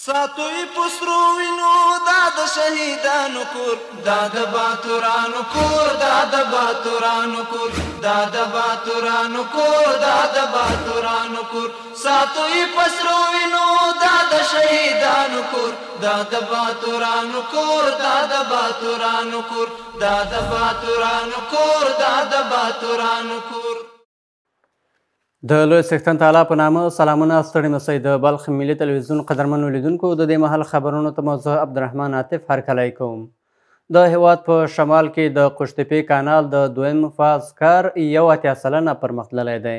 ساتوی پسرو وینو دا د شهیدانو کور دا د باتورانو کور دا د باتورانو کور دا د باتورانو کور دا د باتورانو کور ساتوی پسرو وینو دا د شهیدانو کور دا د باتورانو کور دا د باتورانو کور دا د باتورانو کور دا د باتورانو کور. د لوی څښتن تعالی په نامه سلامونه ستړي مسئ د بلخ ملي تلویزیون قدرمنو لیدونکو د دې مهال خبرونو ته موضوع عبدالرحمن عاطف هرکلی کوم. د هیواد په شمال کې د قشتپې کانال د دویم فاز کار 80 سلنه پرمختللی دی.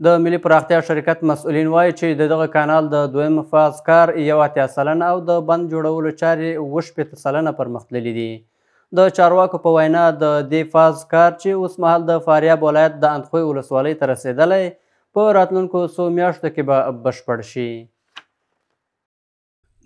د ملي پراختیا شرکت مسؤلین وایي چې دغه کانال د دویم فاز کار 80 سلنه او د بند جوړولو چارې 80 سلنه پرمختللي دي. د چارواکو په وینا د دې فاز کار چې اوس مهال د فاریاب ولایت د اندخوی ولسوالۍ ته رسېدلی په راتلونکو څو میاشتو کې به بشپړ شي.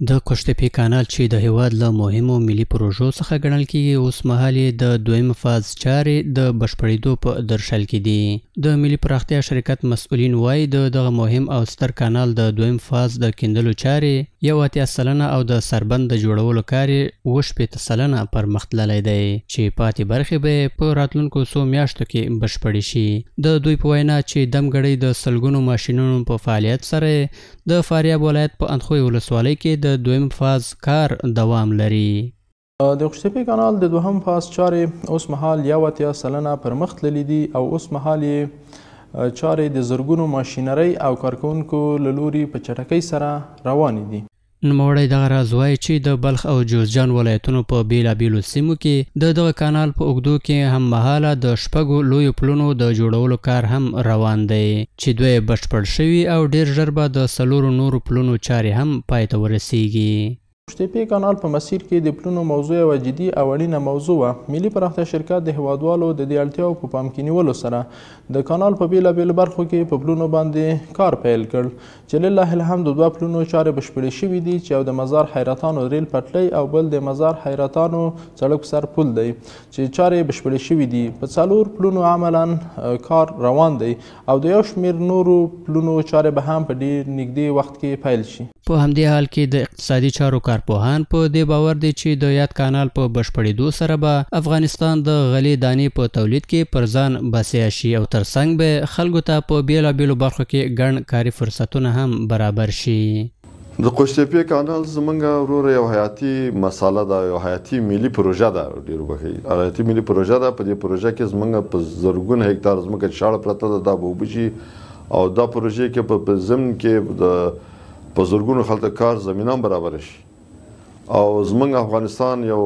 د قشتپې کانال چې د هیواد له مهمو ملي پروژو څخه ګڼل کیږي اوس مهال د دویم فاز چارې د بشپړېدو په درشل کې دي. د ملي پراختیا شرکت مسؤلین وایي د دغه مهم او ستر کانال د دویم فاز د کیندلو چارې 80 سلنه او د سربند د جوړولو کار 80 سلنه پرمختللی دی چې پاتې برخې به په راتلونکو څو میاشتو کې بشپړې شي. د دوی په وینا چې دمګړۍ د سلګونو ماشینونو په فعالیت سره د فاریاب ولایت په اندخوی ولسوالۍ کې د دویم فاز کار دوام لري. د قشتپې کانال د دوهم فاز چارې اوس مهال 80 سلنه پرمختللي دي او اوس مهال یې چارې د زرګونو ماشینرۍ او کارکوونکو له لوري په چټکۍ سره روانې دي. نوموړی دغه راز وایي چې د بلخ او جوزجان ولایتونو په بیلابیلو سیمو کې د دغه کانال په اوږدو کې هم مهاله د شپږو لویو پلونو د جوړولو کار هم روان دی چې دوی بشپړ شوي او ډیر ژر به د 4 نورو پلونو چارې هم پای ته ورسیږي. قشتپې کانال په مسیر کې د پلونو موضوع یوه جدي او اړینه موضوع وه. ملي پراختیا شرکت د هیوادوالو د دې اړتیاو په پام کې نیولو سره د کانال په بیلابیلو برخو کې په پلونو باندې کار پیل کړ چې لله الحمد د 2 پلونو چارې بشپړې شوي دي چې یو د مزار حیرتانو ریل پټلۍ او بل د مزار حیرتانو سړک سر پل دی چې چارې بشپړې شوي دي. په 4 پلونو عملا کار روان دی او د یو شمېر نورو پلونو چارې به هم په ډېر نږدې وخت کې پیل شي. په همدې حال کې د اقتصادي چارو کارپوهان په دې باور دي چې د یاد کانال په بشپړېدو سره به افغانستان د غلې دانې په تولید کې پر ځان بسیا شي او ترڅنګ به خلکو ته په بیلابیلو برخو کې ګڼ کاري فرصتونه هم برابر شي. د قشتپې کانال زمونږ وروره یو حیاتي مساله ده، یو حیاتي ملي پروژه ده. ډېر وخت حیاتي ملي پروژه ده. په دې پروژه کې زمونږ په زرګونه هکتار ځمکه شاړه پرته ده، دا به اوبه شي او دا پروژې کې په ضمن کې د په زرګونو خلکو کار زمینه برابر شي او زمونږ افغانستان یو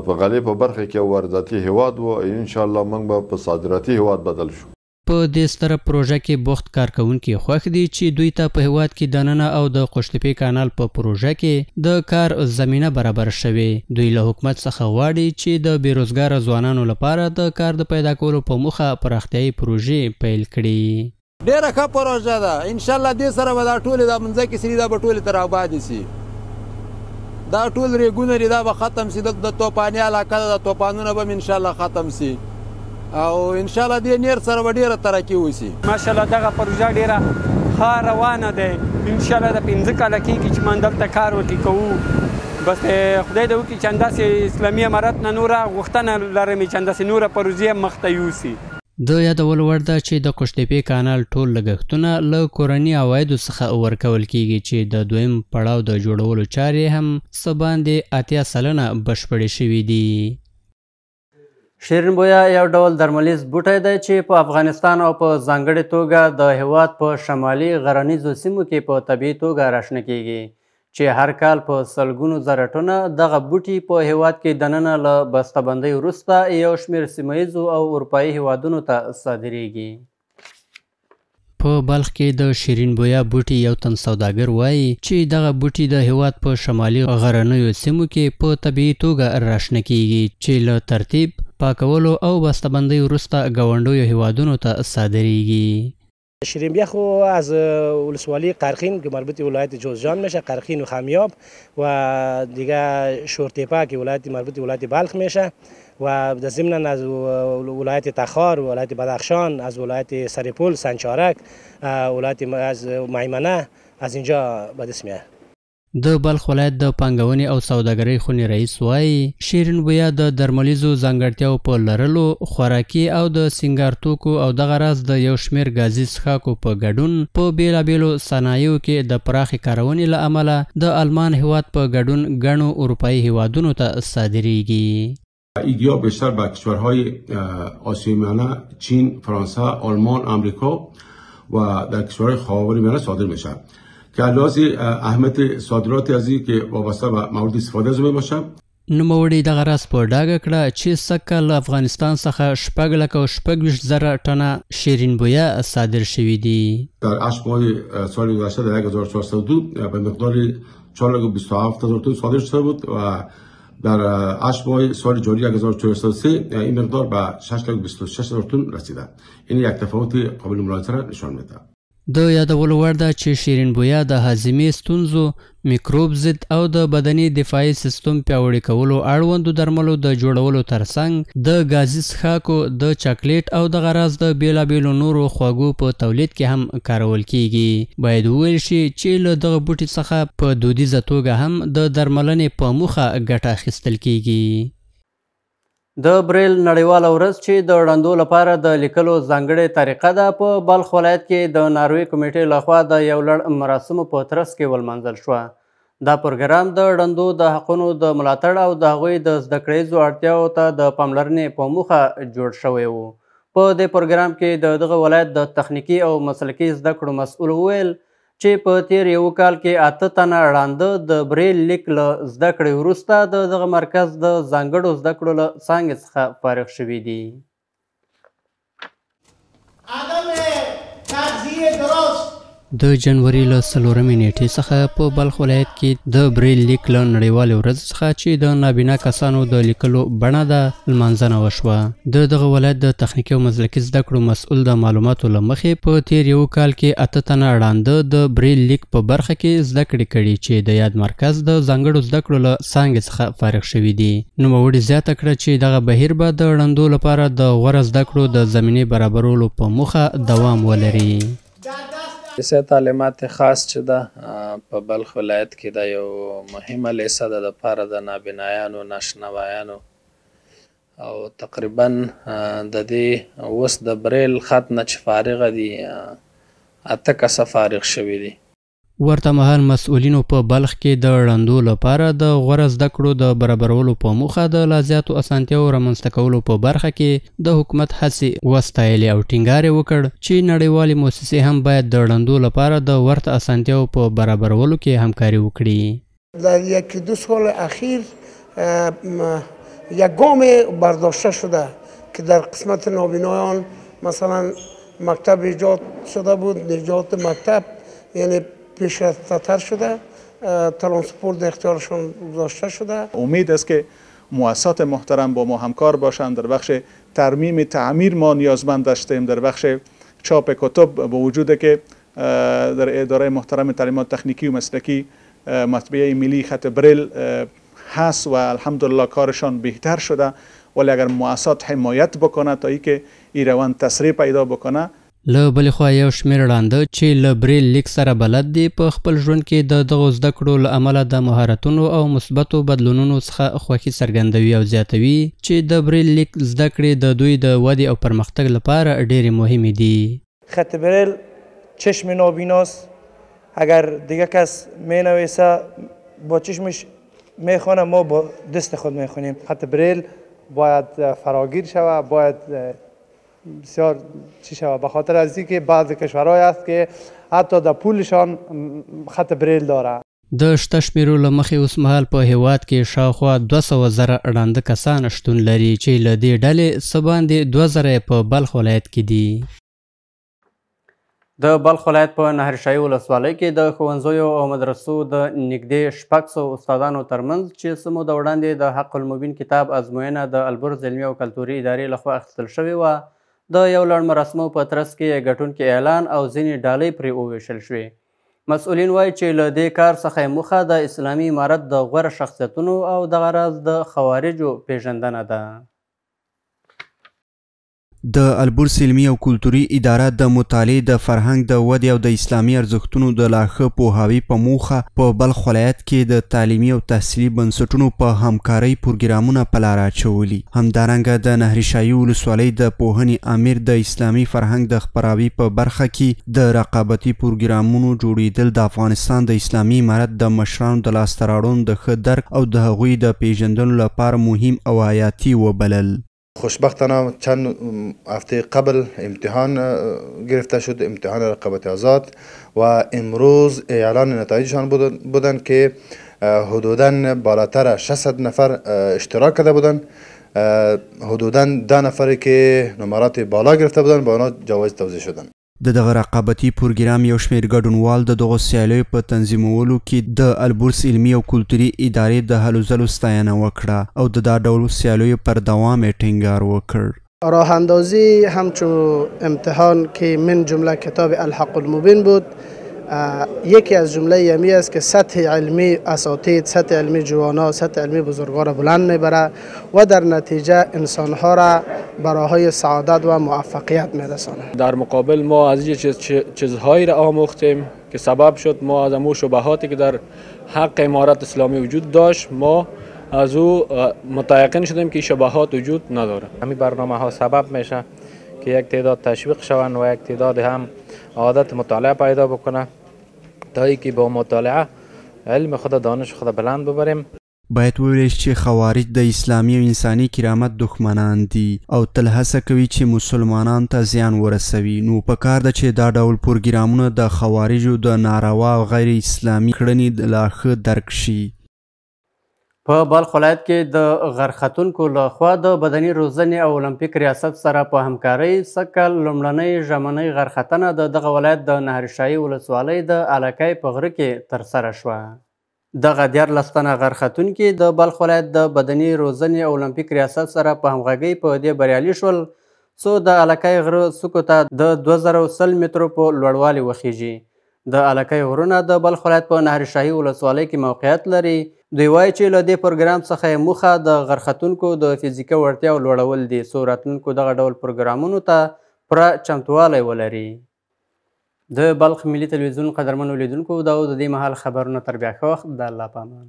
په غلې په برخه کې یو وارداتي هیواد و، انشاءالله موږ به په صادراتي هیواد بدل شو. په دې ستره پروژه کې بوخت کارکوونکي خوښ دي چې دوی ته په هیواد کې دننه او د قشتپې کانال په پروژه کې د کار زمینه برابر شوې. دوی له حکومت څخه غواړي چې د بیروزګاره ځوانانو لپاره د کار د پیدا کولو په موخه پراختیایي پروژې پیل کړي. ډیره ښه پروژه ده. انشاءالله دې سره به دا ټولې د مځکې سري دا به ټولې تر ابادې سي. دا ټول ریګونه دي دا به ختم سي. د توپاني علاقه ده، د توپانونه به انشاءالله ختم سي او انشاءالله دې نیر سره به ډیره ترقي وسي. ماشاءالله دغه پروژه ډیره ښه روانه ده. انشاءالله د 15 کاله کېږي چې موږ دلته کار ورکې کوو. بس خدای دې وکړي چې همداسې اسلامي امارت نه نوره غوښتنه لرم چې همداسې نوره پروژې هم مخته یوسي. د یادولو وړ ده چې د قشتپې کانال ټول لګښتونه له کورني عوایدو څخه ورکول کیږي چې د دویم پړاو د جوړولو چارې هم څه باندې 80 سلنه بشپړې شوي دي. شیرین بویه یو ډول درملیز بوټی دی چې په افغانستان او په ځانګړې توګه د هیواد په شمالي غرنیزو سیمو کې په طبیعي توګه راشنه کیږي چې هر کال په سلګونو زره ټنه دغه بوټي په هیواد کې دننه له بسته‌بندۍ وروسته یو شمېر سیمه ییزو او اروپایي هیوادونو ته صادریږي. په بلخ کې د شیرین بویه بوټي یو تن سوداګر وایي چې دغه بوټي د هیواد په شمالي غرنیو سیمو کې په طبیعي توګه راشنه کیږي چې له ترتیب پاکولو او بسته‌بندۍ وروسته ګاونډیو هیوادونو ته صادریږي. شیرین بیا خو از ولسوالی قرقین که مربوط ولایت جوزجان میشه، قرقین و خمیاب و دیگه شورتیپا که مربوط ولایت بلخ میشه و در ضمن از ولایت تخار، ولایت بدخشان، از ولایت سرپل، سنچارک، ولایت از میمنه از اینجا به دست میاد. د بلخ ولایت د پانګونې او سوداګرۍ خونې رئیس وایي شیرین بویه د درملیزو ځانګړتیاو په لرلو خوراکي او د سینګار توکو او دغه راز د یو شمېر ګازي څښاکو په ګډون په بېلابېلو صنایعو کې د پراخې کارونې له امله د آلمان هیواد په ګډون ګڼو اروپایي هیوادونو ته صادریږي. ایدیا بیشتر به کشورهای آسیای میانه، چین، فرانسه، آلمان، امریکا و در کشورهای خاورمیانه صادر میشه که لحاظ اهمیت صادرات از این که وابسته به مورد استفاده از می باشه. نوموړي دغه راز په ډاګه کړه چې سږ کال له افغانستان څخه 6.26 ټنه شیرین بویه صادر شوي دي. در 8 ماه سال گذشته در 1402 به مقدار 4.27 تن صادر شده بود و در 8 ماه سال جاری 1403 این مقدار به 6.26 تن رسیده. این یک تفاوت قابل ملاحظه را نشان میده. د یادولو وړ ده چې شیرین بویه د هاضمې ستونزو، میکروب ضد او د بدني دفاعي سیستم پیاوړي کولو اړوندو درملو د جوړولو ترڅنګ د ګازي څښاکو، د چاکلیټ او دغه راز د بېلابېلو نورو خوږو په تولید کې هم کارول کیږي. باید وویل شي چې له دغه بوټي څخه په دودیزه توګه هم د درملنې په موخه ګټه اخیستل کیږي. د بریل نړیواله ورځ چې د ړندو لپاره د لیکلو ځانګړې طریقه ده په بلخ ولایت کې د ناروې کمیټې لخوا د یو لړ مراسمو په ترڅ کې ولمانځل شوه. دا پروګرام د ړندو د حقونو د ملاتړ او د هغوی د زده کړیزو اړتیاو ته د پاملرنې په موخه جوړ شوی و. په دې پروګرام کې دغه ولایت د تخنیکي او مسلکي زده کړو مسؤل وویل چې په تیر یو کال کې 8 تنه ړانده د بریل لیک له زده کړې وروسته دغه مرکز د ځانګړو زده کړو له څانګې څخه فارغ شوي دي. د جنوري له 4مې نیټې څخه په بلخ ولایت کې د بریل لیک له نړیوالې ورځ څخه چې د نابینا کسانو د لیکلو بڼه ده لمانځنه وشوه. دغه ولایت د تخنیکي او مسلکي زده کړو مسؤل د معلوماتو له مخې په تیر یو کال کې 8 تنه ړانده د بریل لیک په برخه کې زده کړې کړي چې د یاد مرکز د ځانګړو زده کړو له څانګې څخه فارغ شوي دي. نوموړي زیاته کړه چې دغه بهیر به د ړندو لپاره د غوره زده کړو د زمینې برابرولو په موخه دوام ولري. لیسه تعلیمات خاص چې ده په بلخ ولایت کې دا یو مهمه لیسه ده د پاره د نابینایانو، ناشنوایانو او تقریبا د دې اوس د بریل خط نه چې فارغه دي 8 کسه فارغ شوي دي. ورته مهال مسؤلینو په بلخ کې د ړندو لپاره د غوره زده کړو د برابرولو په موخه د لا زیاتو اسانتیاو رامنځته کولو په برخه کې د حکومت هڅې وستایلې او ټینګار یې وکړ چې نړیوالې موسسې هم باید د ړندو لپاره د ورته اسانتیاو په برابرولو کې همکاري وکړي. در 1-2 سال اخیر یک گام برداشته شده که در قسمت نابینایان مثلا مکتب ایجاد شده بود، ایجاد مکتب یعنی پیشرفت‌تر شده، ترانسپورت در اختیارشان گذاشته شده. امید است که مؤسسات محترم با ما همکار باشند. در بخش ترمیم تعمیر ما نیازمند هستیم، در بخش چاپ کتب با وجود که در اداره محترم تعلیمات تکنیکی و مسلکی مطبعه ملی خط بریل هست و الحمدلله کارشان بهتر شده، ولی اگر مؤسسات حمایت بکنه تا اینکه این روند تسریع پیدا بکنه. له بلې خوا یو شمېر ړانده چې له بریل لیک سره بلد دي په خپل ژوند کې د دغو زده کړو له امله د مهارتونو او مثبتو بدلونونو څخه خوښي څرګندوي او زیاتوي چې د بریل لیک زده کړې د دوی د ودې او پرمختګ لپاره ډېرې مهمې دي. خط بریل چشم نابیناست، اگر دیگه کس مینویسه با چشمش میخونه، ما با دست خود میخونیم. خط بریل باید فراگیر شود، باید بسیار چی شود، به خاطر از اینکه بعضی کشورهای هست که حتی در پولشان خط بریل داره. د شته شمیرو له مخې اوس مهال په هیواد کې شاوخوا 200,000 ړانده کسان شتون لري چې له دې ډلې څه باندې 2,000 په بلخ ولایت کې دي. د بلخ ولایت په نهرشاهي ولسوالۍ کې د ښوونځیو او مدرسو د نږدې 600 استادانو ترمنځ چې څه موده وړاندې د حق المبین کتاب ازموینه د البرز علمي او کلتوري ادارې لخوا اخیستل شوې وه، د یو لړ مراسمو په ترڅ کې ګټونکي اعلان او ځینې ډالۍ پرې وویشل شوې. مسؤلین وایي چې له دې کار څخه موخه د اسلامي امارت د غوره شخصیتونو او دغه راز د خوارجو پیژندنه ده. د البرز علمي او کلتوري اداره د مطالعې د فرهنګ د ودې او د اسلامي ارزښتونو د لا ښه پوهاوي په موخه په بلخ ولایت کې د تعلیمي او تحصیلي بنسټونو په همکارۍ پروګرامونه په لاره اچولي. همدارنګه د نهرشاهي ولسوالۍ د پوهنې امیر د اسلامي فرهنګ د خپراوي په برخه کې د رقابتي پروګرامونو جوړېدل د افغانستان د اسلامي امارت د مشرانو د لاسته راوړنو د ښه درک او د هغوی د پیژندلو لپاره مهم او حیاتي وبلل. خوشبختانه چند هفته قبل امتحان گرفته شد، امتحان رقابت آزاد، و امروز اعلان نتایجشان بودن که حدوداً بالاتر 600 نفر اشتراک کرده بودن. حدوداً 10 نفری که نمرات بالا گرفته بودن به آنها جوایز توزیع شدن. د دغه رقابتي پروګرام یو شمېر ګډونوال د دغو سیالیو په تنظیمولو کې د البرز علمي او کلتوري ادارې د هلو ځلو ستاینه وکړه او د دا ډول سیالیو پر دوام یې ټینګار وکړ. راه اندازی همچون امتحان که من جمله کتاب الحق المبین بود، یکی از جمله یمی است که سطح علمی اساتید، سطح علمی جوانا، سطح علمی بزرگان را بلند میبره و در نتیجه انسانها را براهای سعادت و موفقیت میرسانه. در مقابل ما از چیزهایی را آموختیم که سبب شد ما از امو شبهاتی که در حق امارت اسلامی وجود داشت ما از او متیقن شدیم که شبهات وجود نداره. همین برنامه ها سبب میشه که یک تعداد تشویق شوند و یک تعداد هم عادت مطالعه پیدا بکنه تا اینکه با مطالعه علم خود، دانش خود بلند ببریم. باید وویل شي چې خوارج د اسلامي او انساني کرامت دښمنان دي او تل هڅه کوي چې مسلمانانو ته زیان ورسوي. نو پکار ده چې دا ډول پروګرامونه د خوارجو د ناروا او غیر اسلامي کړنې لا ښه درک شي. په بلخ ولایت کې د غرختونکو لخوا د بدني روزنې او المپیک ریاست سره په همکارۍ سږکال لومړنۍ ژمنۍ غرختنه د دغه ولایت د نهرشاهي ولسوالۍ د الکۍ په غره کې ترسره شوه. دغه 14 تنه غرختونکي د بلخ ولایت د بدني روزنې او المپیک ریاست سره په همغږۍ په دې بریالي شول څو د الکۍ غره څوکو ته د 2010 مترو په لوړوالي وخیږي. د الکۍ غرونه د بلخ ولایت په نهرشاهي ولسوالۍ کې موقعیت لري. دوی وایي چې له دې پروګرام څخه موخه د غرختونکو د فزیکي وړتیاو لوړول دي څو راتلونکو دغه ډول پروګرامونو ته پوره چمتوالی ولري. د بلخ ملي تلویزیون قدرمنو لیدونکو دا د دې مهال خبرونه تر بیا ښه وخت د الله په امان.